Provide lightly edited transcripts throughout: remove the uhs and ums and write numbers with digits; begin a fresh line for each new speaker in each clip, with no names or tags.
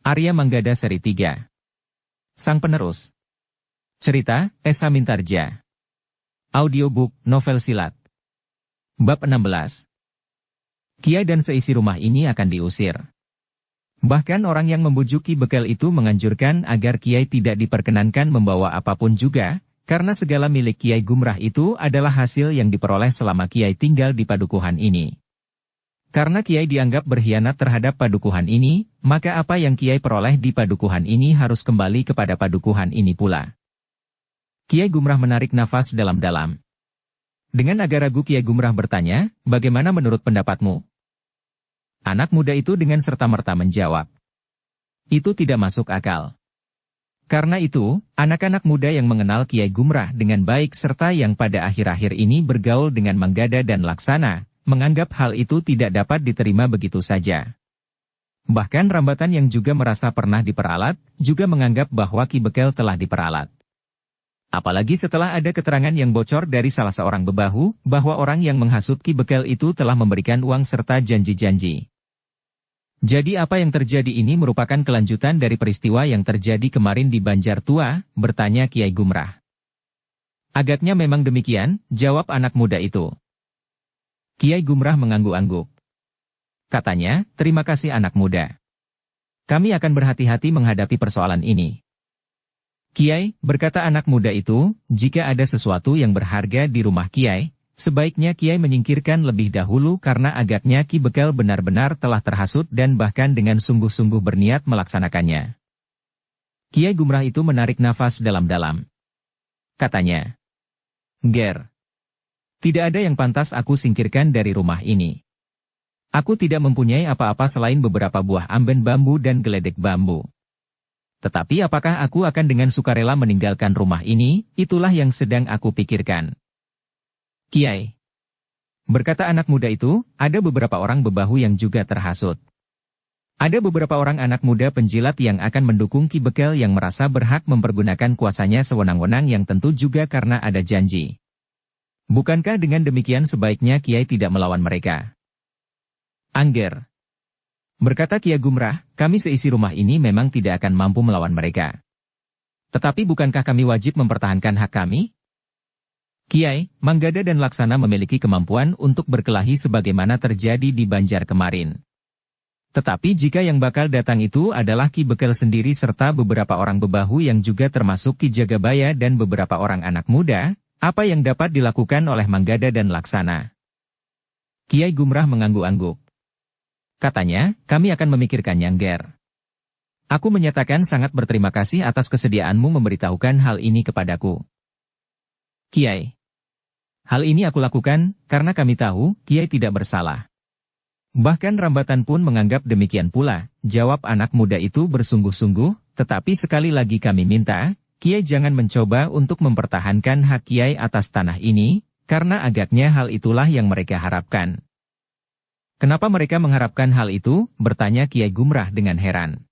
Arya Manggada Seri 3. Sang Penerus. Cerita, Esa Mintarja. Audiobook, novel silat. Bab 16. Kiai dan seisi rumah ini akan diusir. Bahkan orang yang membujuk Ki Bekel itu menganjurkan agar Kiai tidak diperkenankan membawa apapun juga, karena segala milik Kiai Gumrah itu adalah hasil yang diperoleh selama Kiai tinggal di padukuhan ini. Karena Kiai dianggap berkhianat terhadap padukuhan ini, maka apa yang Kiai peroleh di padukuhan ini harus kembali kepada padukuhan ini pula. Kiai Gumrah menarik nafas dalam-dalam. Dengan agak ragu Kiai Gumrah bertanya, "Bagaimana menurut pendapatmu?" Anak muda itu dengan serta-merta menjawab, "Itu tidak masuk akal." Karena itu, anak-anak muda yang mengenal Kiai Gumrah dengan baik serta yang pada akhir-akhir ini bergaul dengan Manggada dan Laksana, menganggap hal itu tidak dapat diterima begitu saja. Bahkan Rambatan yang juga merasa pernah diperalat, juga menganggap bahwa Ki Bekel telah diperalat. Apalagi setelah ada keterangan yang bocor dari salah seorang bebahu, bahwa orang yang menghasut Ki Bekel itu telah memberikan uang serta janji-janji. Jadi apa yang terjadi ini merupakan kelanjutan dari peristiwa yang terjadi kemarin di Banjar Tua, bertanya Kiai Gumrah. Agaknya memang demikian, jawab anak muda itu. Kiai Gumrah mengangguk-angguk. Katanya, "Terima kasih anak muda. Kami akan berhati-hati menghadapi persoalan ini." "Kiai," berkata anak muda itu, "jika ada sesuatu yang berharga di rumah Kiai, sebaiknya Kiai menyingkirkan lebih dahulu karena agaknya Ki Bekel benar-benar telah terhasut dan bahkan dengan sungguh-sungguh berniat melaksanakannya." Kiai Gumrah itu menarik nafas dalam-dalam. Katanya, "Ger, tidak ada yang pantas aku singkirkan dari rumah ini. Aku tidak mempunyai apa-apa selain beberapa buah amben bambu dan geledek bambu. Tetapi apakah aku akan dengan sukarela meninggalkan rumah ini, itulah yang sedang aku pikirkan." "Kiai," berkata anak muda itu, "ada beberapa orang bebahu yang juga terhasut. Ada beberapa orang anak muda penjilat yang akan mendukung Ki Bekel yang merasa berhak mempergunakan kuasanya sewenang-wenang yang tentu juga karena ada janji. Bukankah dengan demikian sebaiknya Kiai tidak melawan mereka?" "Angger," berkata Kiai Gumrah, "kami seisi rumah ini memang tidak akan mampu melawan mereka. Tetapi bukankah kami wajib mempertahankan hak kami? Kiai, Manggada dan Laksana memiliki kemampuan untuk berkelahi sebagaimana terjadi di Banjar kemarin. Tetapi jika yang bakal datang itu adalah Ki Bekel sendiri serta beberapa orang bebahu yang juga termasuk Ki Jagabaya dan beberapa orang anak muda, apa yang dapat dilakukan oleh Manggada dan Laksana?" Kiai Gumrah mengangguk-angguk. Katanya, "Kami akan memikirkannya, Ger. Aku menyatakan sangat berterima kasih atas kesediaanmu memberitahukan hal ini kepadaku." "Kiai, hal ini aku lakukan karena kami tahu Kiai tidak bersalah." "Bahkan Rambatan pun menganggap demikian pula," jawab anak muda itu bersungguh-sungguh, "tetapi sekali lagi kami minta, Kiai jangan mencoba untuk mempertahankan hak Kiai atas tanah ini, karena agaknya hal itulah yang mereka harapkan." "Kenapa mereka mengharapkan hal itu?" bertanya Kiai Gumrah dengan heran.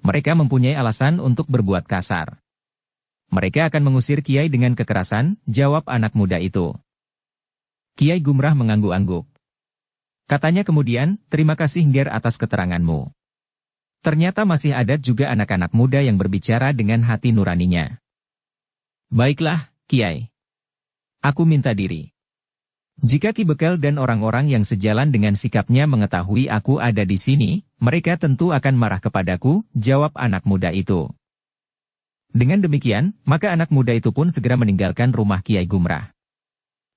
"Mereka mempunyai alasan untuk berbuat kasar. Mereka akan mengusir Kiai dengan kekerasan," jawab anak muda itu. Kiai Gumrah mengangguk-angguk. Katanya kemudian, "Terima kasih Ger atas keteranganmu." Ternyata masih ada juga anak-anak muda yang berbicara dengan hati nuraninya. "Baiklah, Kiai. Aku minta diri. Jika Ki Bekel dan orang-orang yang sejalan dengan sikapnya mengetahui aku ada di sini, mereka tentu akan marah kepadaku," jawab anak muda itu. Dengan demikian, maka anak muda itu pun segera meninggalkan rumah Kiai Gumrah.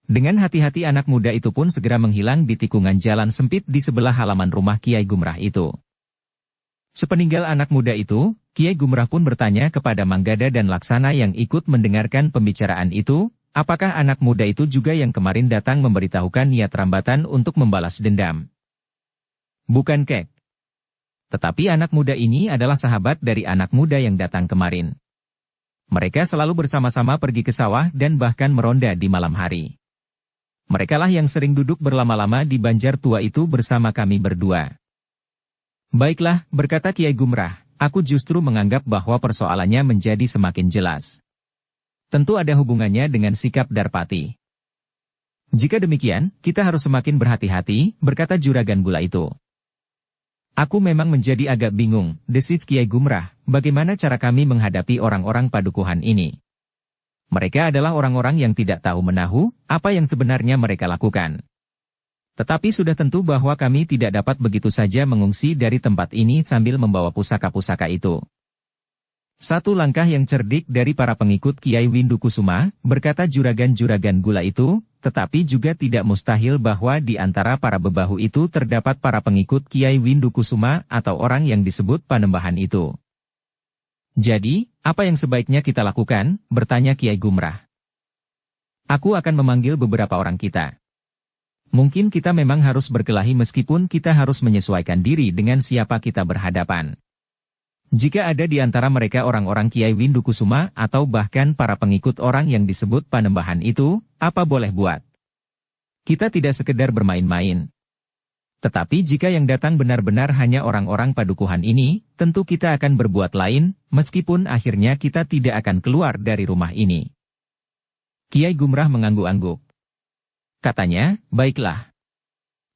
Dengan hati-hati anak muda itu pun segera menghilang di tikungan jalan sempit di sebelah halaman rumah Kiai Gumrah itu. Sepeninggal anak muda itu, Kiai Gumrah pun bertanya kepada Manggada dan Laksana yang ikut mendengarkan pembicaraan itu, apakah anak muda itu juga yang kemarin datang memberitahukan niat Rambatan untuk membalas dendam? "Bukan kek. Tetapi anak muda ini adalah sahabat dari anak muda yang datang kemarin. Mereka selalu bersama-sama pergi ke sawah dan bahkan meronda di malam hari. Merekalah yang sering duduk berlama-lama di Banjar Tua itu bersama kami berdua." "Baiklah," berkata Kiai Gumrah, "aku justru menganggap bahwa persoalannya menjadi semakin jelas. Tentu ada hubungannya dengan sikap Darpati. Jika demikian, kita harus semakin berhati-hati," berkata Juragan Gula itu. Aku memang menjadi agak bingung, desis Kiai Gumrah, bagaimana cara kami menghadapi orang-orang padukuhan ini. Mereka adalah orang-orang yang tidak tahu menahu, apa yang sebenarnya mereka lakukan. Tetapi sudah tentu bahwa kami tidak dapat begitu saja mengungsi dari tempat ini sambil membawa pusaka-pusaka itu. Satu langkah yang cerdik dari para pengikut Kiai Windukusuma, berkata juragan-juragan gula itu, tetapi juga tidak mustahil bahwa di antara para bebahu itu terdapat para pengikut Kiai Windukusuma atau orang yang disebut Panembahan itu. Jadi, apa yang sebaiknya kita lakukan? Bertanya Kiai Gumrah. Aku akan memanggil beberapa orang kita. Mungkin kita memang harus berkelahi meskipun kita harus menyesuaikan diri dengan siapa kita berhadapan. Jika ada di antara mereka orang-orang Kiai Windukusuma atau bahkan para pengikut orang yang disebut Panembahan itu, apa boleh buat? Kita tidak sekedar bermain-main. Tetapi jika yang datang benar-benar hanya orang-orang padukuhan ini, tentu kita akan berbuat lain, meskipun akhirnya kita tidak akan keluar dari rumah ini. Kiai Gumrah mengangguk-angguk. Katanya, baiklah.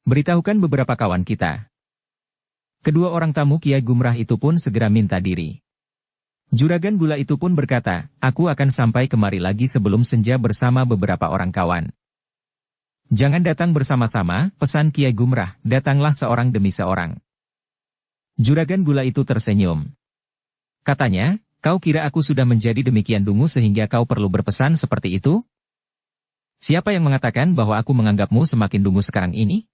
Beritahukan beberapa kawan kita. Kedua orang tamu Kiai Gumrah itu pun segera minta diri. Juragan gula itu pun berkata, aku akan sampai kemari lagi sebelum senja bersama beberapa orang kawan. Jangan datang bersama-sama, pesan Kiai Gumrah, datanglah seorang demi seorang. Juragan gula itu tersenyum. Katanya, kau kira aku sudah menjadi demikian dungu sehingga kau perlu berpesan seperti itu? Siapa yang mengatakan bahwa aku menganggapmu semakin dungu sekarang ini?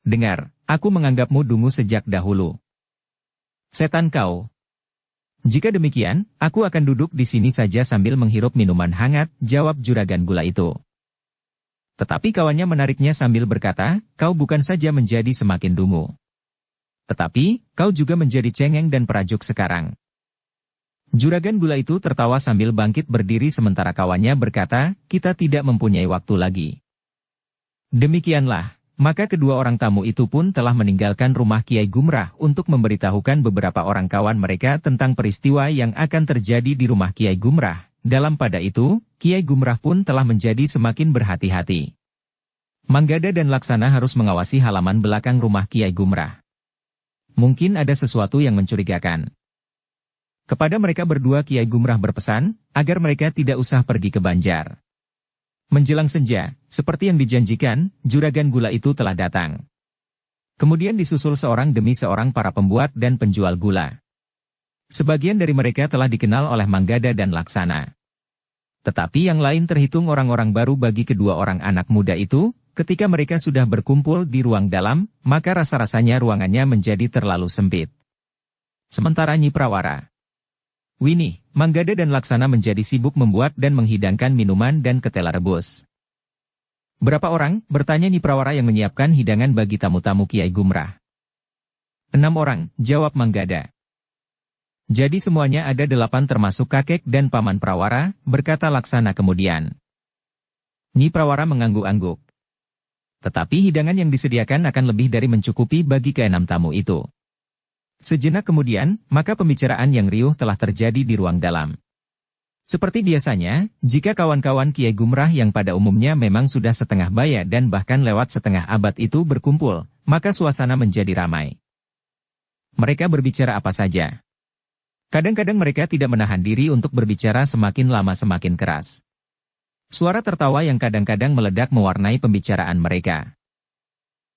Dengar, aku menganggapmu dungu sejak dahulu. Setan kau. Jika demikian, aku akan duduk di sini saja sambil menghirup minuman hangat, jawab juragan gula itu. Tetapi kawannya menariknya sambil berkata, kau bukan saja menjadi semakin dungu. Tetapi, kau juga menjadi cengeng dan perajuk sekarang. Juragan gula itu tertawa sambil bangkit berdiri sementara kawannya berkata, kita tidak mempunyai waktu lagi. Demikianlah. Maka kedua orang tamu itu pun telah meninggalkan rumah Kiai Gumrah untuk memberitahukan beberapa orang kawan mereka tentang peristiwa yang akan terjadi di rumah Kiai Gumrah. Dalam pada itu, Kiai Gumrah pun telah menjadi semakin berhati-hati. Manggada dan Laksana harus mengawasi halaman belakang rumah Kiai Gumrah. Mungkin ada sesuatu yang mencurigakan. Kepada mereka berdua Kiai Gumrah berpesan, agar mereka tidak usah pergi ke Banjar. Menjelang senja, seperti yang dijanjikan, juragan gula itu telah datang. Kemudian disusul seorang demi seorang para pembuat dan penjual gula. Sebagian dari mereka telah dikenal oleh Manggada dan Laksana. Tetapi yang lain terhitung orang-orang baru bagi kedua orang anak muda itu, ketika mereka sudah berkumpul di ruang dalam, maka rasa-rasanya ruangannya menjadi terlalu sempit. Sementara Nyi Prawara, Winnie, Manggada dan Laksana menjadi sibuk membuat dan menghidangkan minuman dan ketela rebus. Berapa orang? Bertanya Nyi Prawara yang menyiapkan hidangan bagi tamu-tamu Kiai Gumrah. 6 orang, jawab Manggada. Jadi semuanya ada 8 termasuk kakek dan paman Prawara, berkata Laksana kemudian. Nyi Prawara mengangguk-angguk. Tetapi hidangan yang disediakan akan lebih dari mencukupi bagi ke-6 tamu itu. Sejenak kemudian, maka pembicaraan yang riuh telah terjadi di ruang dalam. Seperti biasanya, jika kawan-kawan Kiai Gumrah yang pada umumnya memang sudah setengah baya dan bahkan lewat setengah abad itu berkumpul, maka suasana menjadi ramai. Mereka berbicara apa saja. Kadang-kadang mereka tidak menahan diri untuk berbicara semakin lama semakin keras. Suara tertawa yang kadang-kadang meledak mewarnai pembicaraan mereka.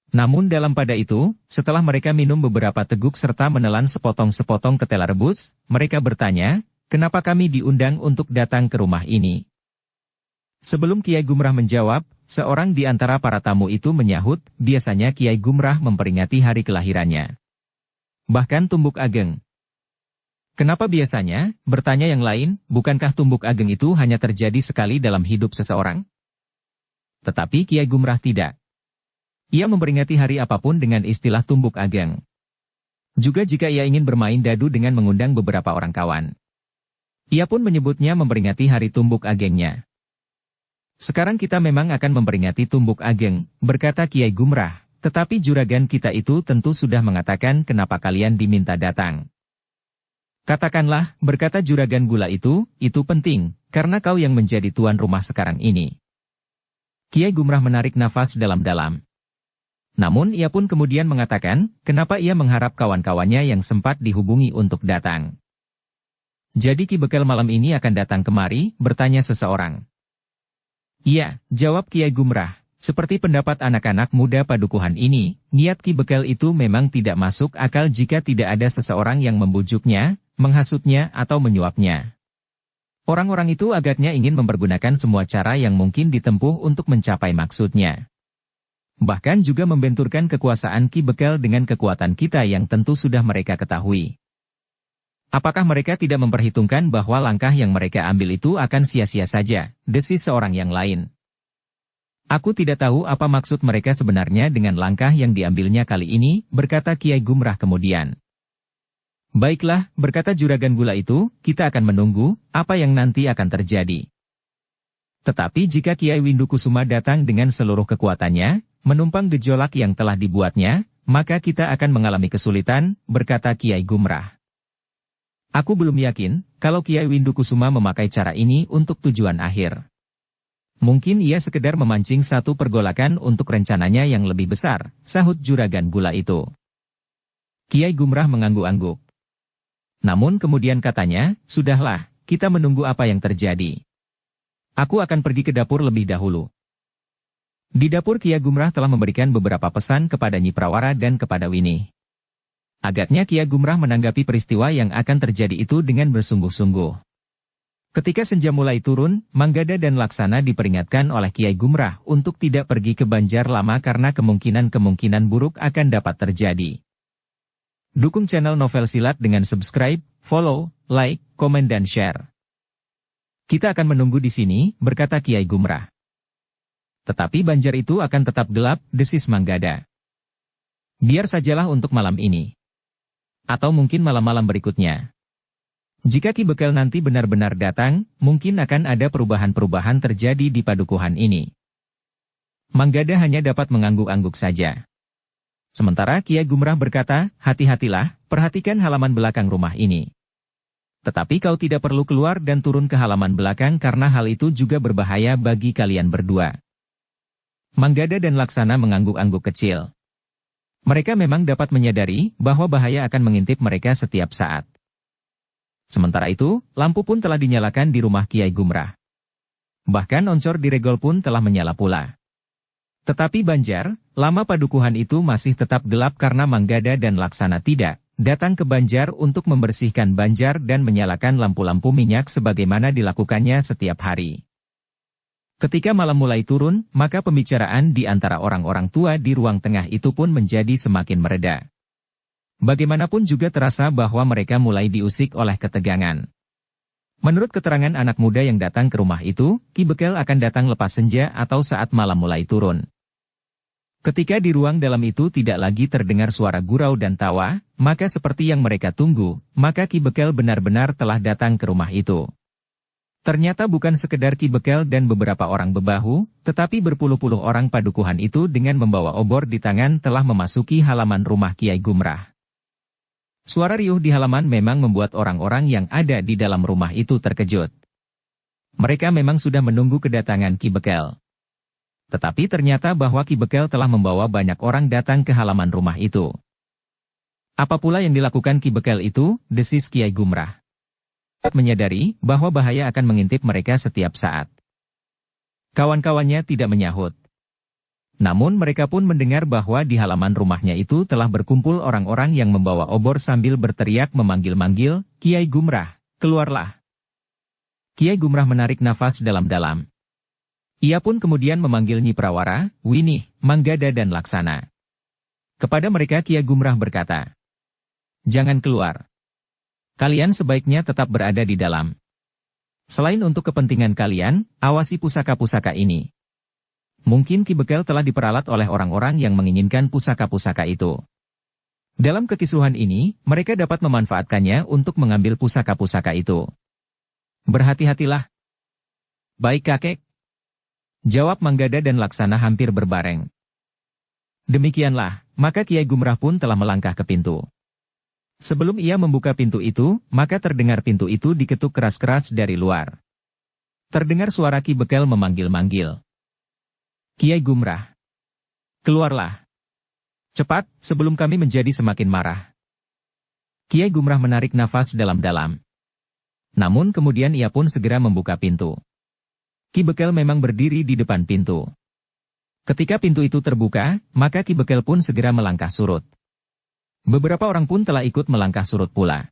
Namun dalam pada itu, setelah mereka minum beberapa teguk serta menelan sepotong-sepotong ketela rebus, mereka bertanya, kenapa kami diundang untuk datang ke rumah ini? Sebelum Kiai Gumrah menjawab, seorang di antara para tamu itu menyahut, biasanya Kiai Gumrah memperingati hari kelahirannya. Bahkan Tumbuk Ageng. Kenapa biasanya? Bertanya yang lain, bukankah Tumbuk Ageng itu hanya terjadi sekali dalam hidup seseorang? Tetapi Kiai Gumrah tidak. Ia memperingati hari apapun dengan istilah Tumbuk Ageng. Juga jika ia ingin bermain dadu dengan mengundang beberapa orang kawan. Ia pun menyebutnya memperingati hari Tumbuk Agengnya. Sekarang kita memang akan memperingati Tumbuk Ageng, berkata Kiai Gumrah, tetapi juragan kita itu tentu sudah mengatakan kenapa kalian diminta datang. Katakanlah, berkata juragan gula itu penting, karena kau yang menjadi tuan rumah sekarang ini. Kiai Gumrah menarik nafas dalam-dalam. Namun ia pun kemudian mengatakan, kenapa ia mengharap kawan-kawannya yang sempat dihubungi untuk datang. Jadi Ki Bekel malam ini akan datang kemari, bertanya seseorang. Iya, jawab Kiai Gumrah. Seperti pendapat anak-anak muda padukuhan ini, niat Ki Bekel itu memang tidak masuk akal jika tidak ada seseorang yang membujuknya, menghasutnya atau menyuapnya. Orang-orang itu agaknya ingin mempergunakan semua cara yang mungkin ditempuh untuk mencapai maksudnya. Bahkan juga membenturkan kekuasaan Ki Bekel dengan kekuatan kita yang tentu sudah mereka ketahui. Apakah mereka tidak memperhitungkan bahwa langkah yang mereka ambil itu akan sia-sia saja, desis seorang yang lain. Aku tidak tahu apa maksud mereka sebenarnya dengan langkah yang diambilnya kali ini, berkata Kiai Gumrah kemudian. Baiklah, berkata Juragan Gula itu, kita akan menunggu, apa yang nanti akan terjadi. Tetapi jika Kiai Windu Kusuma datang dengan seluruh kekuatannya, menumpang gejolak yang telah dibuatnya, maka kita akan mengalami kesulitan, berkata Kiai Gumrah. Aku belum yakin, kalau Kiai Windu Kusuma memakai cara ini untuk tujuan akhir. Mungkin ia sekedar memancing satu pergolakan untuk rencananya yang lebih besar, sahut Juragan Gula itu. Kiai Gumrah mengangguk-angguk. Namun kemudian katanya, sudahlah, kita menunggu apa yang terjadi. Aku akan pergi ke dapur lebih dahulu. Di dapur Kiai Gumrah telah memberikan beberapa pesan kepada Nyi Prawara dan kepada Winnie. Agaknya Kiai Gumrah menanggapi peristiwa yang akan terjadi itu dengan bersungguh-sungguh. Ketika senja mulai turun, Manggada dan Laksana diperingatkan oleh Kiai Gumrah untuk tidak pergi ke Banjar Lama karena kemungkinan-kemungkinan buruk akan dapat terjadi. Dukung channel Novel Silat dengan subscribe, follow, like, komen dan share. Kita akan menunggu di sini, berkata Kiai Gumrah. Tetapi Banjar itu akan tetap gelap, desis Manggada. Biar sajalah untuk malam ini. Atau mungkin malam-malam berikutnya. Jika Ki Bekel nanti benar-benar datang, mungkin akan ada perubahan-perubahan terjadi di padukuhan ini. Manggada hanya dapat mengangguk-angguk saja. Sementara Kiai Gumrah berkata, hati-hatilah, perhatikan halaman belakang rumah ini. Tetapi kau tidak perlu keluar dan turun ke halaman belakang karena hal itu juga berbahaya bagi kalian berdua. Manggada dan Laksana mengangguk-angguk kecil. Mereka memang dapat menyadari bahwa bahaya akan mengintip mereka setiap saat. Sementara itu, lampu pun telah dinyalakan di rumah Kiai Gumrah. Bahkan oncor di regol pun telah menyala pula. Tetapi Banjar, lama padukuhan itu masih tetap gelap karena Manggada dan Laksana tidak datang ke Banjar untuk membersihkan Banjar dan menyalakan lampu-lampu minyak sebagaimana dilakukannya setiap hari. Ketika malam mulai turun, maka pembicaraan di antara orang-orang tua di ruang tengah itu pun menjadi semakin mereda. Bagaimanapun juga terasa bahwa mereka mulai diusik oleh ketegangan. Menurut keterangan anak muda yang datang ke rumah itu, Ki Bekel akan datang lepas senja atau saat malam mulai turun. Ketika di ruang dalam itu tidak lagi terdengar suara gurau dan tawa, maka seperti yang mereka tunggu, maka Ki Bekel benar-benar telah datang ke rumah itu. Ternyata bukan sekedar Ki Bekel dan beberapa orang bebahu, tetapi berpuluh-puluh orang padukuhan itu dengan membawa obor di tangan telah memasuki halaman rumah Kiai Gumrah. Suara riuh di halaman memang membuat orang-orang yang ada di dalam rumah itu terkejut. Mereka memang sudah menunggu kedatangan Ki Bekel. Tetapi ternyata bahwa Ki Bekel telah membawa banyak orang datang ke halaman rumah itu. Apa pula yang dilakukan Ki Bekel itu, desis Kiai Gumrah. Menyadari bahwa bahaya akan mengintip mereka setiap saat. Kawan-kawannya tidak menyahut. Namun mereka pun mendengar bahwa di halaman rumahnya itu telah berkumpul orang-orang yang membawa obor sambil berteriak memanggil-manggil, Kiai Gumrah, keluarlah. Kiai Gumrah menarik nafas dalam-dalam. Ia pun kemudian memanggil Nyi Prawara, Winnie, Manggada dan Laksana. Kepada mereka Kiai Gumrah berkata, jangan keluar. Kalian sebaiknya tetap berada di dalam. Selain untuk kepentingan kalian, awasi pusaka-pusaka ini. Mungkin Ki Bekel telah diperalat oleh orang-orang yang menginginkan pusaka-pusaka itu. Dalam kekisruhan ini, mereka dapat memanfaatkannya untuk mengambil pusaka-pusaka itu. Berhati-hatilah. Baik kakek. Jawab Manggada dan Laksana hampir berbareng. Demikianlah, maka Kiai Gumrah pun telah melangkah ke pintu. Sebelum ia membuka pintu itu, maka terdengar pintu itu diketuk keras-keras dari luar. Terdengar suara Ki Bekel memanggil-manggil. Kiai Gumrah. Keluarlah. Cepat, sebelum kami menjadi semakin marah. Kiai Gumrah menarik nafas dalam-dalam. Namun kemudian ia pun segera membuka pintu. Ki Bekel memang berdiri di depan pintu. Ketika pintu itu terbuka, maka Ki Bekel pun segera melangkah surut. Beberapa orang pun telah ikut melangkah surut pula.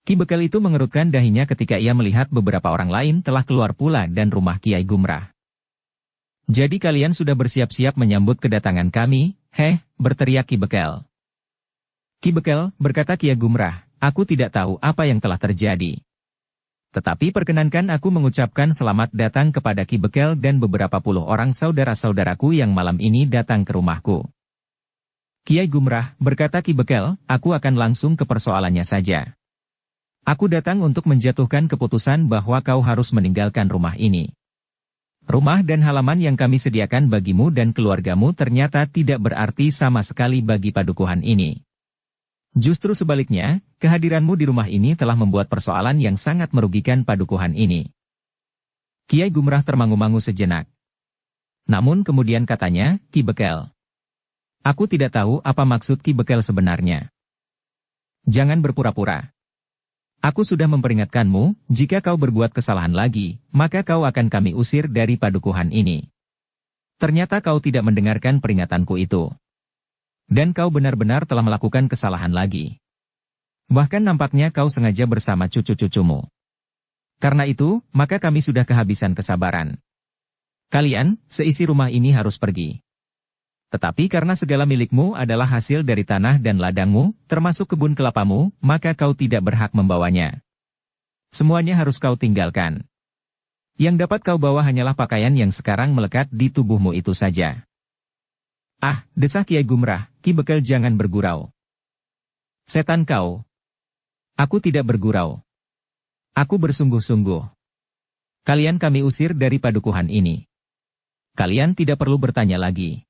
Ki Bekel itu mengerutkan dahinya ketika ia melihat beberapa orang lain telah keluar pula dan rumah Kiai Gumrah. Jadi kalian sudah bersiap-siap menyambut kedatangan kami, heh, berteriak Ki Bekel. Ki Bekel, berkata Kiai Gumrah, aku tidak tahu apa yang telah terjadi. Tetapi perkenankan aku mengucapkan selamat datang kepada Ki Bekel dan beberapa puluh orang saudara-saudaraku yang malam ini datang ke rumahku. Kiai Gumrah, berkata Ki Bekel, aku akan langsung ke persoalannya saja. Aku datang untuk menjatuhkan keputusan bahwa kau harus meninggalkan rumah ini. Rumah dan halaman yang kami sediakan bagimu dan keluargamu ternyata tidak berarti sama sekali bagi padukuhan ini. Justru sebaliknya, kehadiranmu di rumah ini telah membuat persoalan yang sangat merugikan padukuhan ini. Kiai Gumrah termangu-mangu sejenak. Namun kemudian katanya, Ki Bekel. Aku tidak tahu apa maksud Ki Bekel sebenarnya. Jangan berpura-pura. Aku sudah memperingatkanmu, jika kau berbuat kesalahan lagi, maka kau akan kami usir dari padukuhan ini. Ternyata kau tidak mendengarkan peringatanku itu. Dan kau benar-benar telah melakukan kesalahan lagi. Bahkan nampaknya kau sengaja bersama cucu-cucumu. Karena itu, maka kami sudah kehabisan kesabaran. Kalian, seisi rumah ini harus pergi. Tetapi karena segala milikmu adalah hasil dari tanah dan ladangmu, termasuk kebun kelapamu, maka kau tidak berhak membawanya. Semuanya harus kau tinggalkan. Yang dapat kau bawa hanyalah pakaian yang sekarang melekat di tubuhmu itu saja. Ah, desah Kiai Gumrah, Ki Bekel jangan bergurau. Setan kau. Aku tidak bergurau. Aku bersungguh-sungguh. Kalian kami usir dari padukuhan ini. Kalian tidak perlu bertanya lagi.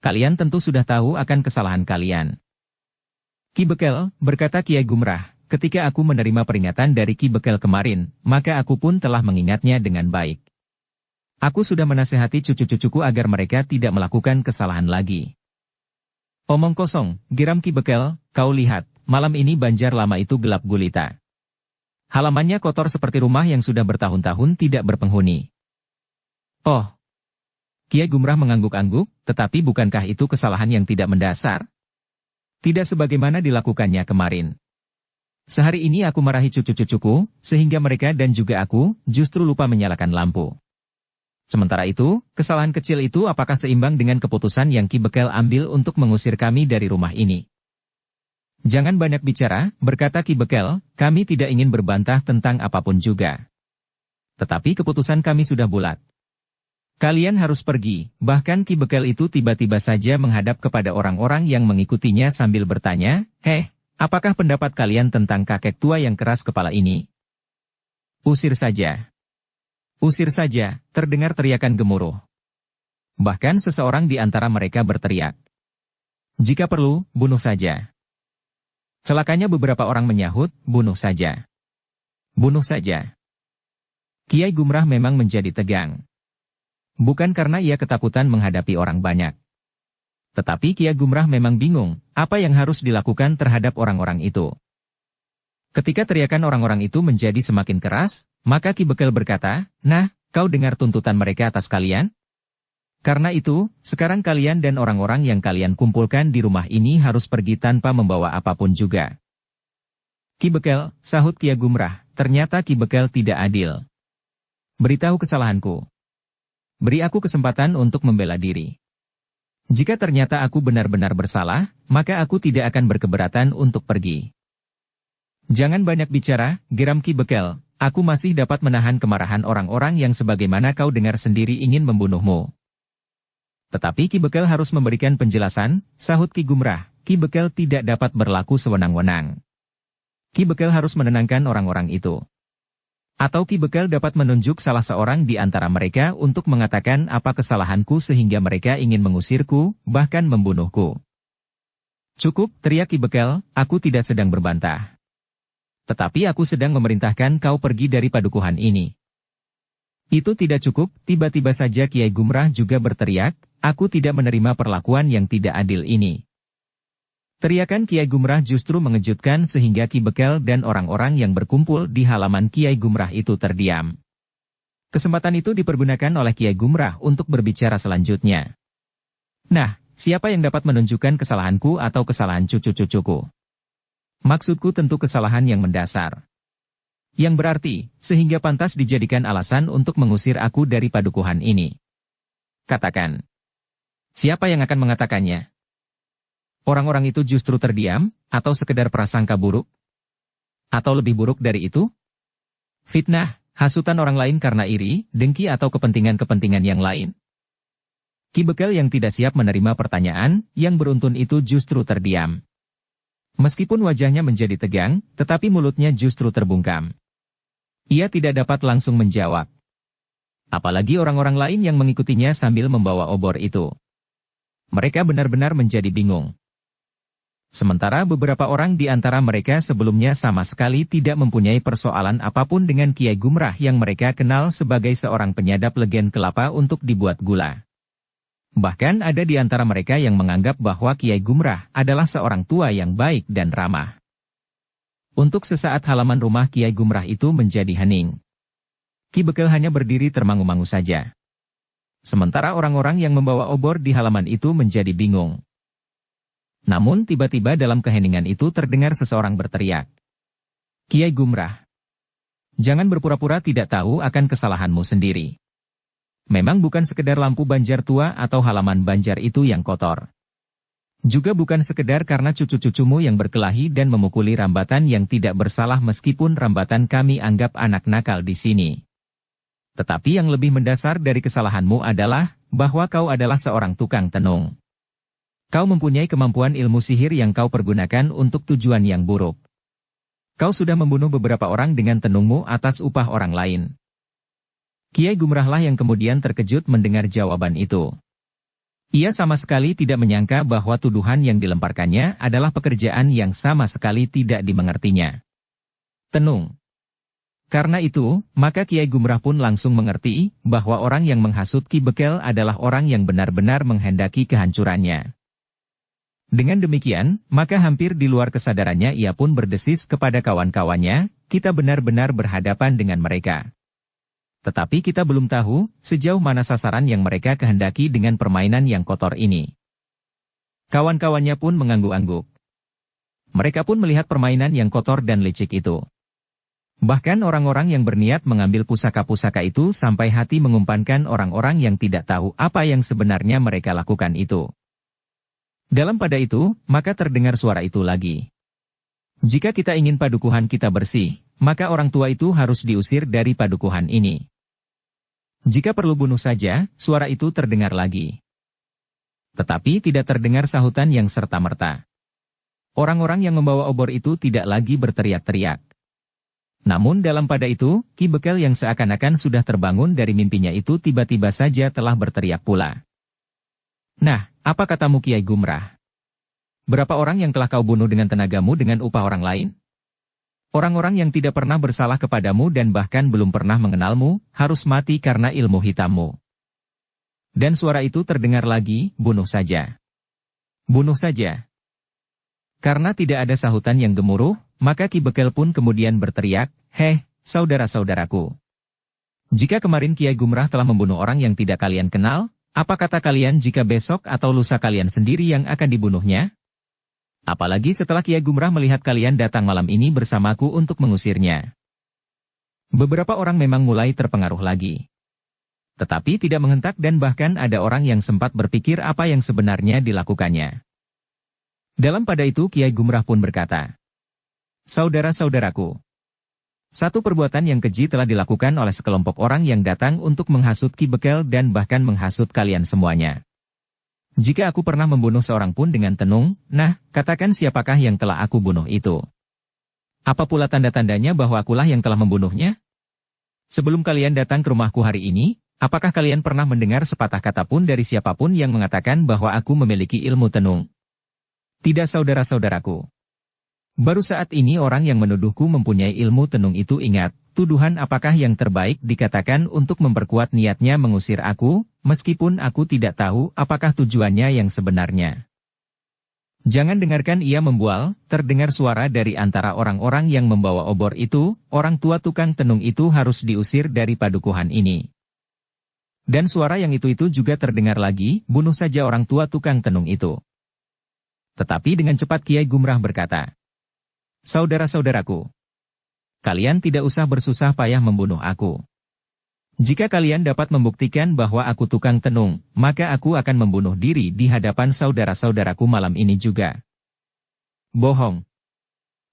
Kalian tentu sudah tahu akan kesalahan kalian. Ki Bekel, berkata Kiai Gumrah, ketika aku menerima peringatan dari Ki Bekel kemarin, maka aku pun telah mengingatnya dengan baik. Aku sudah menasehati cucu-cucuku agar mereka tidak melakukan kesalahan lagi. Omong kosong, geram Ki Bekel, kau lihat, malam ini Banjar Lama itu gelap gulita. Halamannya kotor seperti rumah yang sudah bertahun-tahun tidak berpenghuni. Oh. Kiai Gumrah mengangguk-angguk, tetapi bukankah itu kesalahan yang tidak mendasar? Tidak sebagaimana dilakukannya kemarin. Sehari ini aku marahi cucu-cucuku, sehingga mereka dan juga aku, justru lupa menyalakan lampu. Sementara itu, kesalahan kecil itu apakah seimbang dengan keputusan yang Ki Bekel ambil untuk mengusir kami dari rumah ini? Jangan banyak bicara, berkata Ki Bekel, kami tidak ingin berbantah tentang apapun juga. Tetapi keputusan kami sudah bulat. Kalian harus pergi, bahkan Ki Bekel itu tiba-tiba saja menghadap kepada orang-orang yang mengikutinya sambil bertanya, apakah pendapat kalian tentang kakek tua yang keras kepala ini? Usir saja. Usir saja, terdengar teriakan gemuruh. Bahkan seseorang di antara mereka berteriak. Jika perlu, bunuh saja. Celakanya beberapa orang menyahut, bunuh saja. Bunuh saja. Kiai Gumrah memang menjadi tegang. Bukan karena ia ketakutan menghadapi orang banyak. Tetapi Kiai Gumrah memang bingung, apa yang harus dilakukan terhadap orang-orang itu. Ketika teriakan orang-orang itu menjadi semakin keras, maka Ki Bekel berkata, nah, kau dengar tuntutan mereka atas kalian? Karena itu, sekarang kalian dan orang-orang yang kalian kumpulkan di rumah ini harus pergi tanpa membawa apapun juga. Ki Bekel, sahut Kiai Gumrah, ternyata Ki Bekel tidak adil. Beritahu kesalahanku. Beri aku kesempatan untuk membela diri. Jika ternyata aku benar-benar bersalah, maka aku tidak akan berkeberatan untuk pergi. Jangan banyak bicara, geram Ki Bekel, aku masih dapat menahan kemarahan orang-orang yang sebagaimana kau dengar sendiri ingin membunuhmu. Tetapi Ki Bekel harus memberikan penjelasan, sahut Ki Gumrah, Ki Bekel tidak dapat berlaku sewenang-wenang. Ki Bekel harus menenangkan orang-orang itu. Atau Ki Bekel dapat menunjuk salah seorang di antara mereka untuk mengatakan apa kesalahanku sehingga mereka ingin mengusirku, bahkan membunuhku. Cukup, teriak Ki Bekel, aku tidak sedang berbantah. Tetapi aku sedang memerintahkan kau pergi dari padukuhan ini. Itu tidak cukup, tiba-tiba saja Kiai Gumrah juga berteriak, aku tidak menerima perlakuan yang tidak adil ini. Teriakan Kiai Gumrah justru mengejutkan sehingga Ki Bekel dan orang-orang yang berkumpul di halaman Kiai Gumrah itu terdiam. Kesempatan itu dipergunakan oleh Kiai Gumrah untuk berbicara selanjutnya. Nah, siapa yang dapat menunjukkan kesalahanku atau kesalahan cucu-cucuku? Maksudku tentu kesalahan yang mendasar. Yang berarti, sehingga pantas dijadikan alasan untuk mengusir aku dari padukuhan ini. Katakan. Siapa yang akan mengatakannya? Orang-orang itu justru terdiam, atau sekedar prasangka buruk? Atau lebih buruk dari itu? Fitnah, hasutan orang lain karena iri, dengki atau kepentingan-kepentingan yang lain. Ki Bekel yang tidak siap menerima pertanyaan, yang beruntun itu justru terdiam. Meskipun wajahnya menjadi tegang, tetapi mulutnya justru terbungkam. Ia tidak dapat langsung menjawab. Apalagi orang-orang lain yang mengikutinya sambil membawa obor itu. Mereka benar-benar menjadi bingung. Sementara beberapa orang di antara mereka sebelumnya sama sekali tidak mempunyai persoalan apapun dengan Kiai Gumrah yang mereka kenal sebagai seorang penyadap legen kelapa untuk dibuat gula. Bahkan ada di antara mereka yang menganggap bahwa Kiai Gumrah adalah seorang tua yang baik dan ramah. Untuk sesaat halaman rumah Kiai Gumrah itu menjadi hening. Ki Bekel hanya berdiri termangu-mangu saja. Sementara orang-orang yang membawa obor di halaman itu menjadi bingung. Namun tiba-tiba dalam keheningan itu terdengar seseorang berteriak. Kiai Gumrah, jangan berpura-pura tidak tahu akan kesalahanmu sendiri. Memang bukan sekedar lampu banjar tua atau halaman banjar itu yang kotor. Juga bukan sekedar karena cucu-cucumu yang berkelahi dan memukuli rambatan yang tidak bersalah meskipun rambatan kami anggap anak nakal di sini. Tetapi yang lebih mendasar dari kesalahanmu adalah bahwa kau adalah seorang tukang tenung. Kau mempunyai kemampuan ilmu sihir yang kau pergunakan untuk tujuan yang buruk. Kau sudah membunuh beberapa orang dengan tenungmu atas upah orang lain. Kiai Gumrahlah yang kemudian terkejut mendengar jawaban itu. Ia sama sekali tidak menyangka bahwa tuduhan yang dilemparkannya adalah pekerjaan yang sama sekali tidak dimengertinya. Tenung. Karena itu, maka Kiai Gumrah pun langsung mengerti bahwa orang yang menghasut Ki Bekel adalah orang yang benar-benar menghendaki kehancurannya. Dengan demikian, maka hampir di luar kesadarannya ia pun berdesis kepada kawan-kawannya, kita benar-benar berhadapan dengan mereka. Tetapi kita belum tahu sejauh mana sasaran yang mereka kehendaki dengan permainan yang kotor ini. Kawan-kawannya pun mengangguk-angguk. Mereka pun melihat permainan yang kotor dan licik itu. Bahkan orang-orang yang berniat mengambil pusaka-pusaka itu sampai hati mengumpankan orang-orang yang tidak tahu apa yang sebenarnya mereka lakukan itu. Dalam pada itu, maka terdengar suara itu lagi. Jika kita ingin padukuhan kita bersih, maka orang tua itu harus diusir dari padukuhan ini. Jika perlu bunuh saja, suara itu terdengar lagi. Tetapi tidak terdengar sahutan yang serta-merta. Orang-orang yang membawa obor itu tidak lagi berteriak-teriak. Namun dalam pada itu, Ki Bekel yang seakan-akan sudah terbangun dari mimpinya itu tiba-tiba saja telah berteriak pula. Nah, apa katamu Kiai Gumrah? Berapa orang yang telah kau bunuh dengan tenagamu dengan upah orang lain? Orang-orang yang tidak pernah bersalah kepadamu dan bahkan belum pernah mengenalmu, harus mati karena ilmu hitammu. Dan suara itu terdengar lagi, bunuh saja. Bunuh saja. Karena tidak ada sahutan yang gemuruh, maka Ki Bekel pun kemudian berteriak, heh, saudara-saudaraku. Jika kemarin Kiai Gumrah telah membunuh orang yang tidak kalian kenal, apa kata kalian jika besok atau lusa kalian sendiri yang akan dibunuhnya? Apalagi setelah Kiai Gumrah melihat kalian datang malam ini bersamaku untuk mengusirnya. Beberapa orang memang mulai terpengaruh lagi. Tetapi tidak menghentak dan bahkan ada orang yang sempat berpikir apa yang sebenarnya dilakukannya. Dalam pada itu Kiai Gumrah pun berkata, saudara-saudaraku, satu perbuatan yang keji telah dilakukan oleh sekelompok orang yang datang untuk menghasut Ki Bekel dan bahkan menghasut kalian semuanya. Jika aku pernah membunuh seorang pun dengan tenung, nah, katakan siapakah yang telah aku bunuh itu? Apa pula tanda-tandanya bahwa akulah yang telah membunuhnya? Sebelum kalian datang ke rumahku hari ini, apakah kalian pernah mendengar sepatah kata pun dari siapapun yang mengatakan bahwa aku memiliki ilmu tenung? Tidak saudara-saudaraku. Baru saat ini orang yang menuduhku mempunyai ilmu tenung itu ingat tuduhan apakah yang terbaik dikatakan untuk memperkuat niatnya mengusir aku, meskipun aku tidak tahu apakah tujuannya yang sebenarnya. Jangan dengarkan ia membual, terdengar suara dari antara orang-orang yang membawa obor itu, orang tua tukang tenung itu harus diusir dari padukuhan ini. Dan suara yang itu juga terdengar lagi, bunuh saja orang tua tukang tenung itu. Tetapi dengan cepat Kiai Gumrah berkata, saudara-saudaraku, kalian tidak usah bersusah payah membunuh aku. Jika kalian dapat membuktikan bahwa aku tukang tenung, maka aku akan membunuh diri di hadapan saudara-saudaraku malam ini juga. Bohong.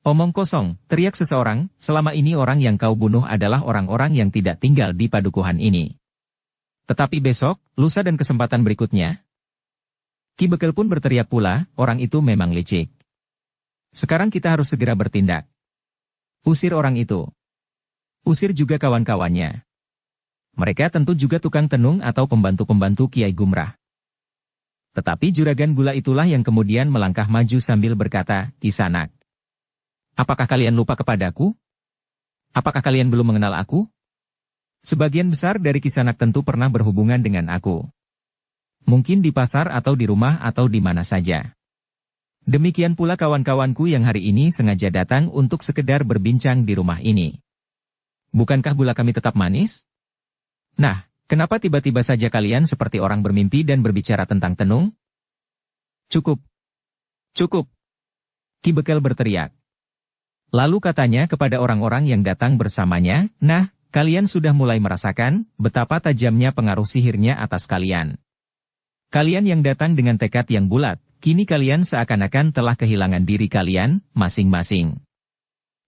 Omong kosong, teriak seseorang, selama ini orang yang kau bunuh adalah orang-orang yang tidak tinggal di padukuhan ini. Tetapi besok, lusa dan kesempatan berikutnya, Ki Bekel pun berteriak pula, orang itu memang licik. Sekarang kita harus segera bertindak. Usir orang itu. Usir juga kawan-kawannya. Mereka tentu juga tukang tenung atau pembantu-pembantu Kiai Gumrah. Tetapi juragan gula itulah yang kemudian melangkah maju sambil berkata, Kisanak, apakah kalian lupa kepadaku? Apakah kalian belum mengenal aku? Sebagian besar dari Kisanak tentu pernah berhubungan dengan aku. Mungkin di pasar atau di rumah atau di mana saja. Demikian pula kawan-kawanku yang hari ini sengaja datang untuk sekedar berbincang di rumah ini. Bukankah gula kami tetap manis? Nah, kenapa tiba-tiba saja kalian seperti orang bermimpi dan berbicara tentang tenung? Cukup. Cukup. Ki Bekel berteriak. Lalu katanya kepada orang-orang yang datang bersamanya, nah, kalian sudah mulai merasakan betapa tajamnya pengaruh sihirnya atas kalian. Kalian yang datang dengan tekad yang bulat, kini kalian seakan-akan telah kehilangan diri kalian, masing-masing.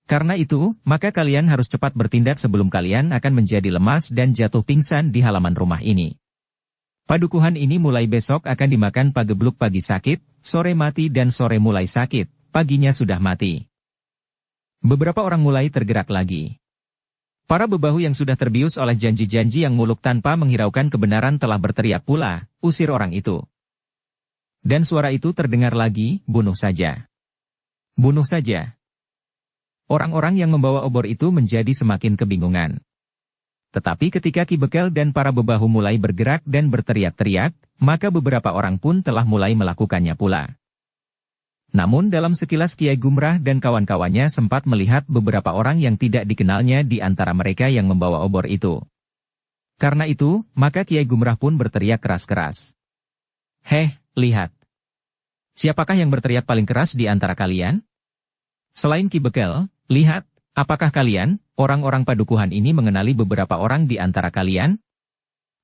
Karena itu, maka kalian harus cepat bertindak sebelum kalian akan menjadi lemas dan jatuh pingsan di halaman rumah ini. Padukuhan ini mulai besok akan dimakan pagebluk pagi sakit, sore mati dan sore mulai sakit, paginya sudah mati. Beberapa orang mulai tergerak lagi. Para bebahu yang sudah terbius oleh janji-janji yang muluk tanpa menghiraukan kebenaran telah berteriak pula, usir orang itu. Dan suara itu terdengar lagi, bunuh saja. Bunuh saja. Orang-orang yang membawa obor itu menjadi semakin kebingungan. Tetapi ketika Ki Bekel dan para bebahu mulai bergerak dan berteriak-teriak, maka beberapa orang pun telah mulai melakukannya pula. Namun dalam sekilas Kiai Gumrah dan kawan-kawannya sempat melihat beberapa orang yang tidak dikenalnya di antara mereka yang membawa obor itu. Karena itu, maka Kiai Gumrah pun berteriak keras-keras. Heh, lihat. Siapakah yang berteriak paling keras di antara kalian? Selain Ki Bekel, lihat, apakah kalian, orang-orang padukuhan ini mengenali beberapa orang di antara kalian?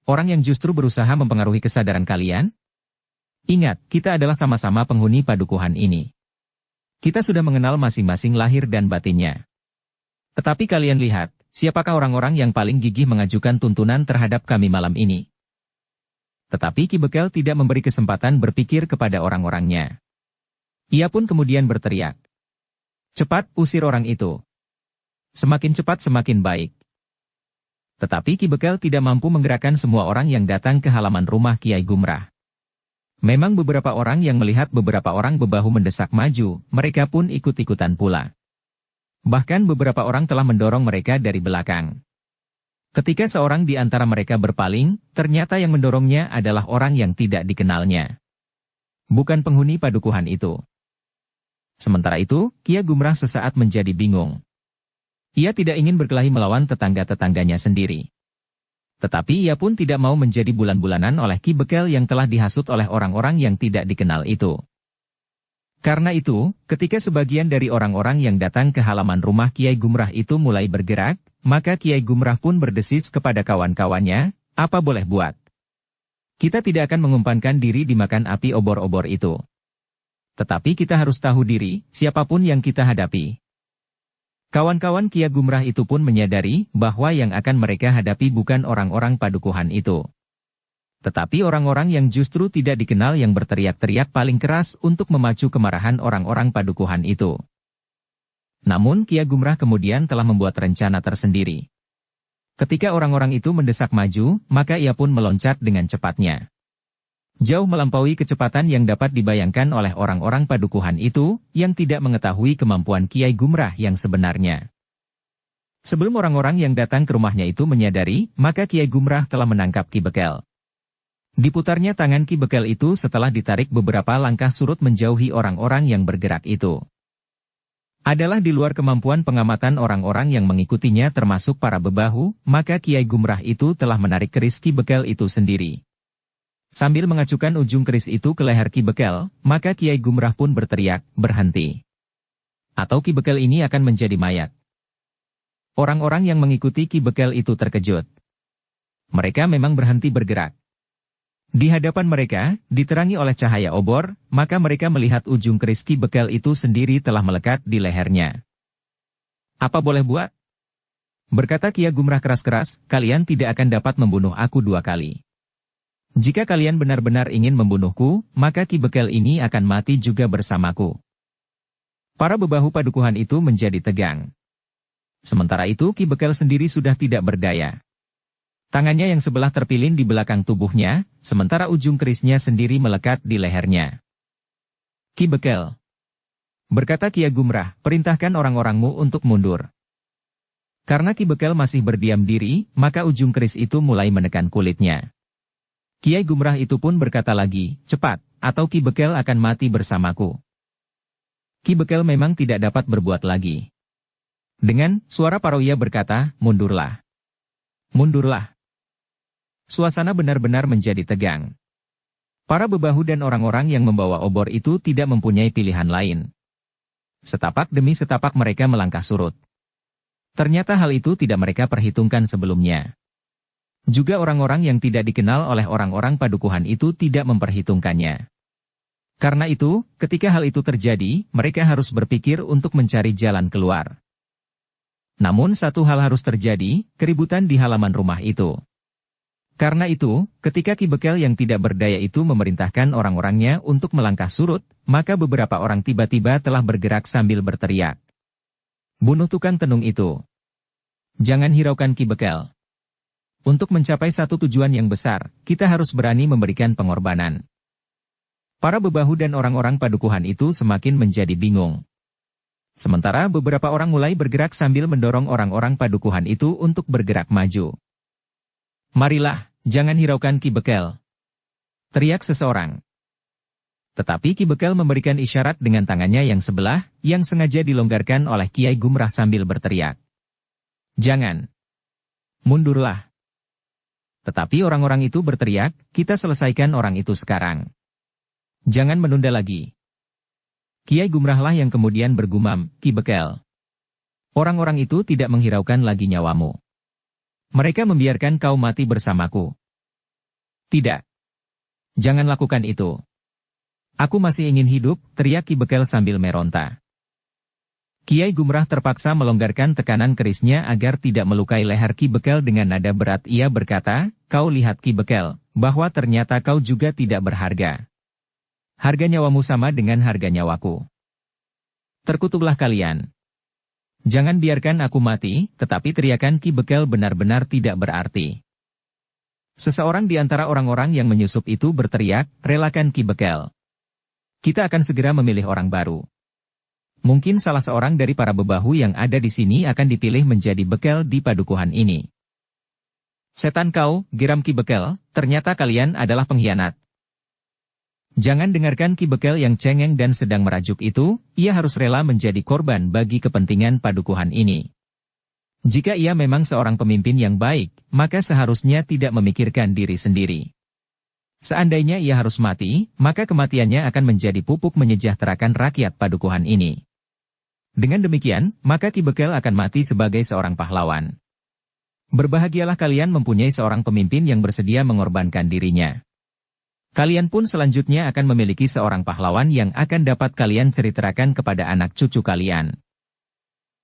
Orang yang justru berusaha mempengaruhi kesadaran kalian? Ingat, kita adalah sama-sama penghuni padukuhan ini. Kita sudah mengenal masing-masing lahir dan batinnya. Tetapi kalian lihat, siapakah orang-orang yang paling gigih mengajukan tuntunan terhadap kami malam ini? Tetapi Ki Bekel tidak memberi kesempatan berpikir kepada orang-orangnya. Ia pun kemudian berteriak. Cepat, usir orang itu. Semakin cepat semakin baik. Tetapi Ki Bekel tidak mampu menggerakkan semua orang yang datang ke halaman rumah Kiai Gumrah. Memang beberapa orang yang melihat beberapa orang bebahu mendesak maju, mereka pun ikut-ikutan pula. Bahkan beberapa orang telah mendorong mereka dari belakang. Ketika seorang di antara mereka berpaling, ternyata yang mendorongnya adalah orang yang tidak dikenalnya. Bukan penghuni padukuhan itu. Sementara itu, Kiai Gumrah sesaat menjadi bingung. Ia tidak ingin berkelahi melawan tetangga-tetangganya sendiri. Tetapi ia pun tidak mau menjadi bulan-bulanan oleh Ki Bekel yang telah dihasut oleh orang-orang yang tidak dikenal itu. Karena itu, ketika sebagian dari orang-orang yang datang ke halaman rumah Kiai Gumrah itu mulai bergerak, maka Kiai Gumrah pun berdesis kepada kawan-kawannya, apa boleh buat. Kita tidak akan mengumpankan diri dimakan api obor-obor itu. Tetapi kita harus tahu diri, siapapun yang kita hadapi. Kawan-kawan Kiai Gumrah itu pun menyadari bahwa yang akan mereka hadapi bukan orang-orang padukuhan itu. Tetapi orang-orang yang justru tidak dikenal yang berteriak-teriak paling keras untuk memacu kemarahan orang-orang padukuhan itu. Namun Kiai Gumrah kemudian telah membuat rencana tersendiri. Ketika orang-orang itu mendesak maju, maka ia pun meloncat dengan cepatnya. Jauh melampaui kecepatan yang dapat dibayangkan oleh orang-orang padukuhan itu, yang tidak mengetahui kemampuan Kiai Gumrah yang sebenarnya. Sebelum orang-orang yang datang ke rumahnya itu menyadari, maka Kiai Gumrah telah menangkap Ki Bekel. Diputarnya tangan Ki Bekel itu setelah ditarik beberapa langkah surut menjauhi orang-orang yang bergerak itu. Adalah di luar kemampuan pengamatan orang-orang yang mengikutinya termasuk para bebahu, maka Kiai Gumrah itu telah menarik keris Ki Bekel itu sendiri. Sambil mengacukan ujung keris itu ke leher Ki Bekel, maka Kiai Gumrah pun berteriak, berhenti. Atau Ki Bekel ini akan menjadi mayat. Orang-orang yang mengikuti Ki Bekel itu terkejut. Mereka memang berhenti bergerak. Di hadapan mereka, diterangi oleh cahaya obor, maka mereka melihat ujung keris Ki Bekel itu sendiri telah melekat di lehernya. Apa boleh buat? Berkata Kiai Gumrah keras-keras, kalian tidak akan dapat membunuh aku 2 kali. Jika kalian benar-benar ingin membunuhku, maka Ki Bekel ini akan mati juga bersamaku. Para bebahu padukuhan itu menjadi tegang. Sementara itu Ki Bekel sendiri sudah tidak berdaya. Tangannya yang sebelah terpilin di belakang tubuhnya, sementara ujung kerisnya sendiri melekat di lehernya. Ki Bekel, berkata Kiai Gumrah, perintahkan orang-orangmu untuk mundur. Karena Ki Bekel masih berdiam diri, maka ujung keris itu mulai menekan kulitnya. Kiai Gumrah itu pun berkata lagi, cepat, atau Ki Bekel akan mati bersamaku. Ki Bekel memang tidak dapat berbuat lagi. Dengan suara paroya berkata, mundurlah. Mundurlah. Suasana benar-benar menjadi tegang. Para bebahu dan orang-orang yang membawa obor itu tidak mempunyai pilihan lain. Setapak demi setapak mereka melangkah surut. Ternyata hal itu tidak mereka perhitungkan sebelumnya. Juga orang-orang yang tidak dikenal oleh orang-orang padukuhan itu tidak memperhitungkannya. Karena itu, ketika hal itu terjadi, mereka harus berpikir untuk mencari jalan keluar. Namun satu hal harus terjadi, keributan di halaman rumah itu. Karena itu, ketika Ki Bekel yang tidak berdaya itu memerintahkan orang-orangnya untuk melangkah surut, maka beberapa orang tiba-tiba telah bergerak sambil berteriak. Bunuh tukang tenung itu. Jangan hiraukan Ki Bekel. Untuk mencapai satu tujuan yang besar, kita harus berani memberikan pengorbanan. Para bebahu dan orang-orang padukuhan itu semakin menjadi bingung. Sementara beberapa orang mulai bergerak sambil mendorong orang-orang padukuhan itu untuk bergerak maju. Marilah, jangan hiraukan Ki Bekel. Teriak seseorang. Tetapi Ki Bekel memberikan isyarat dengan tangannya yang sebelah, yang sengaja dilonggarkan oleh Kiai Gumrah sambil berteriak. Jangan. Mundurlah. Tetapi orang-orang itu berteriak, kita selesaikan orang itu sekarang. Jangan menunda lagi. Kiai Gumrahlah yang kemudian bergumam, Ki Bekel. Orang-orang itu tidak menghiraukan lagi nyawamu. Mereka membiarkan kau mati bersamaku. Tidak. Jangan lakukan itu. Aku masih ingin hidup, teriak Ki Bekel sambil meronta. Kiai Gumrah terpaksa melonggarkan tekanan kerisnya agar tidak melukai leher Ki Bekel dengan nada berat. Ia berkata, kau lihat Ki Bekel, bahwa ternyata kau juga tidak berharga. Harga nyawamu sama dengan harga nyawaku. Terkutuklah kalian. Jangan biarkan aku mati, tetapi teriakan Ki Bekel benar-benar tidak berarti. Seseorang di antara orang-orang yang menyusup itu berteriak, relakan Ki Bekel. Kita akan segera memilih orang baru. Mungkin salah seorang dari para bebahu yang ada di sini akan dipilih menjadi bekel di padukuhan ini. Setan kau, geram Ki Bekel, ternyata kalian adalah pengkhianat. Jangan dengarkan Ki Bekel yang cengeng dan sedang merajuk itu, ia harus rela menjadi korban bagi kepentingan padukuhan ini. Jika ia memang seorang pemimpin yang baik, maka seharusnya tidak memikirkan diri sendiri. Seandainya ia harus mati, maka kematiannya akan menjadi pupuk menyejahterakan rakyat padukuhan ini. Dengan demikian, maka Ki Bekel akan mati sebagai seorang pahlawan. Berbahagialah kalian mempunyai seorang pemimpin yang bersedia mengorbankan dirinya. Kalian pun selanjutnya akan memiliki seorang pahlawan yang akan dapat kalian ceritakan kepada anak cucu kalian.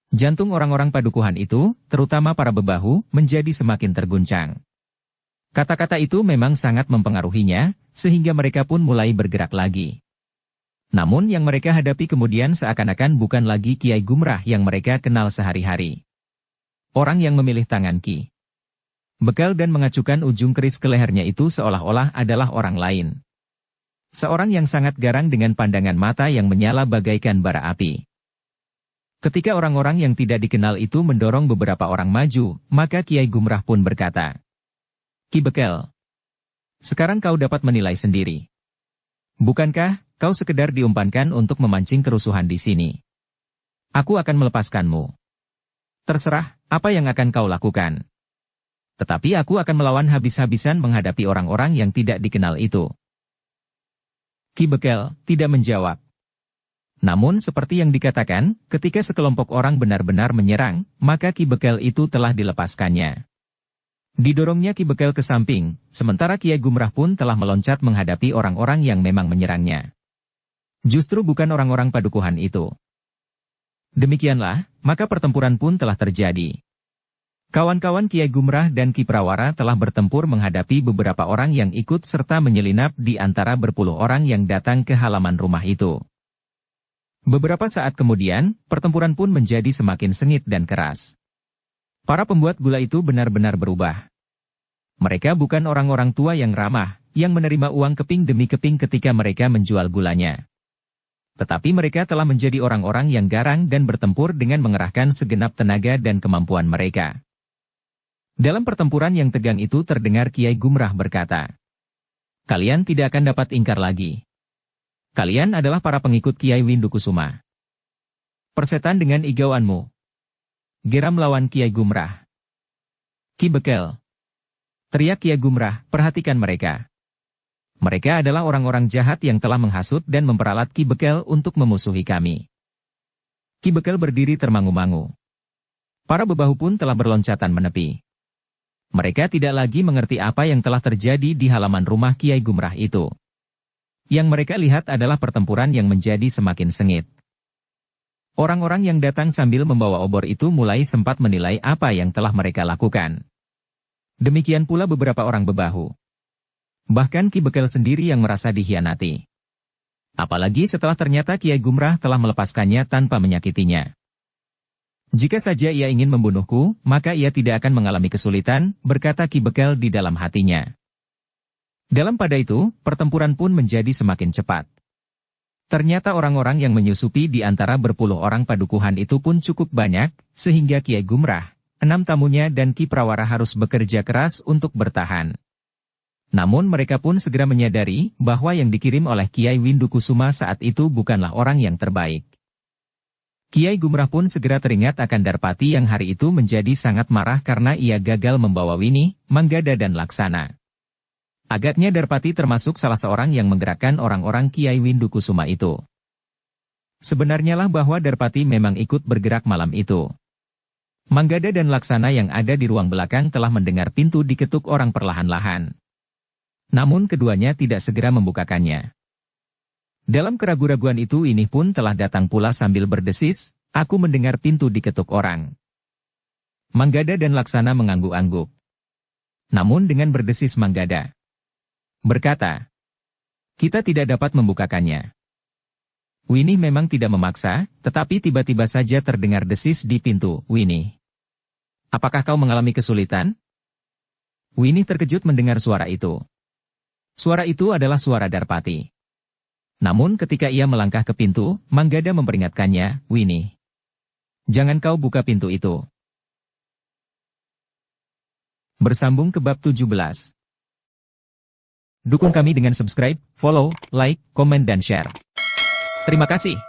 Jantung orang-orang padukuhan itu, terutama para bebahu, menjadi semakin terguncang. Kata-kata itu memang sangat mempengaruhinya, sehingga mereka pun mulai bergerak lagi. Namun yang mereka hadapi kemudian seakan-akan bukan lagi Kiai Gumrah yang mereka kenal sehari-hari. Orang yang memilih tangan Ki Bekel dan mengacukan ujung keris ke lehernya itu seolah-olah adalah orang lain. Seorang yang sangat garang dengan pandangan mata yang menyala bagaikan bara api. Ketika orang-orang yang tidak dikenal itu mendorong beberapa orang maju, maka Kiai Gumrah pun berkata, "Ki Bekel, sekarang kau dapat menilai sendiri. Bukankah kau sekedar diumpankan untuk memancing kerusuhan di sini? Aku akan melepaskanmu. Terserah apa yang akan kau lakukan. Tetapi aku akan melawan habis-habisan menghadapi orang-orang yang tidak dikenal itu." Ki Bekel tidak menjawab. Namun seperti yang dikatakan, ketika sekelompok orang benar-benar menyerang, maka Ki Bekel itu telah dilepaskannya. Didorongnya Ki Bekel ke samping, sementara Kiai Gumrah pun telah meloncat menghadapi orang-orang yang memang menyerangnya. Justru bukan orang-orang padukuhan itu. Demikianlah, maka pertempuran pun telah terjadi. Kawan-kawan Kiai Gumrah dan Ki Prawara telah bertempur menghadapi beberapa orang yang ikut serta menyelinap di antara berpuluh orang yang datang ke halaman rumah itu. Beberapa saat kemudian, pertempuran pun menjadi semakin sengit dan keras. Para pembuat gula itu benar-benar berubah. Mereka bukan orang-orang tua yang ramah, yang menerima uang keping demi keping ketika mereka menjual gulanya. Tetapi mereka telah menjadi orang-orang yang garang dan bertempur dengan mengerahkan segenap tenaga dan kemampuan mereka. Dalam pertempuran yang tegang itu terdengar Kiai Gumrah berkata, "Kalian tidak akan dapat ingkar lagi. Kalian adalah para pengikut Kiai Windukusuma. Persetan dengan igauanmu." Geram lawan Kiai Gumrah. "Ki Bekel!" teriak Kiai Gumrah, "perhatikan mereka. Mereka adalah orang-orang jahat yang telah menghasut dan memperalat Ki Bekel untuk memusuhi kami." Ki Bekel berdiri termangu-mangu. Para bebahu pun telah berloncatan menepi. Mereka tidak lagi mengerti apa yang telah terjadi di halaman rumah Kiai Gumrah itu. Yang mereka lihat adalah pertempuran yang menjadi semakin sengit. Orang-orang yang datang sambil membawa obor itu mulai sempat menilai apa yang telah mereka lakukan. Demikian pula beberapa orang bebahu. Bahkan Ki Bekel sendiri yang merasa dikhianati. Apalagi setelah ternyata Kiai Gumrah telah melepaskannya tanpa menyakitinya. "Jika saja ia ingin membunuhku, maka ia tidak akan mengalami kesulitan," berkata Ki Bekel di dalam hatinya. Dalam pada itu, pertempuran pun menjadi semakin cepat. Ternyata orang-orang yang menyusupi di antara berpuluh orang padukuhan itu pun cukup banyak, sehingga Kiai Gumrah, 6 tamunya dan Ki Prawara harus bekerja keras untuk bertahan. Namun mereka pun segera menyadari bahwa yang dikirim oleh Kiai Windukusuma saat itu bukanlah orang yang terbaik. Kiai Gumrah pun segera teringat akan Darpati yang hari itu menjadi sangat marah karena ia gagal membawa Wini, Manggada dan Laksana. Agaknya Darpati termasuk salah seorang yang menggerakkan orang-orang Kiai Windukusuma itu. Sebenarnya lah bahwa Darpati memang ikut bergerak malam itu. Manggada dan Laksana yang ada di ruang belakang telah mendengar pintu diketuk orang perlahan-lahan. Namun keduanya tidak segera membukakannya. Dalam keraguan-raguan itu ini pun telah datang pula sambil berdesis, "Aku mendengar pintu diketuk orang." Manggada dan Laksana mengangguk-angguk. Namun dengan berdesis Manggada berkata, "Kita tidak dapat membukakannya." Wini memang tidak memaksa, tetapi tiba-tiba saja terdengar desis di pintu. "Wini, apakah kau mengalami kesulitan?" Wini terkejut mendengar suara itu. Suara itu adalah suara Darpati. Namun ketika ia melangkah ke pintu, Manggada memperingatkannya, "Wini, jangan kau buka pintu itu." Bersambung ke bab 17. Dukung kami dengan subscribe, follow, like, komen dan share. Terima kasih.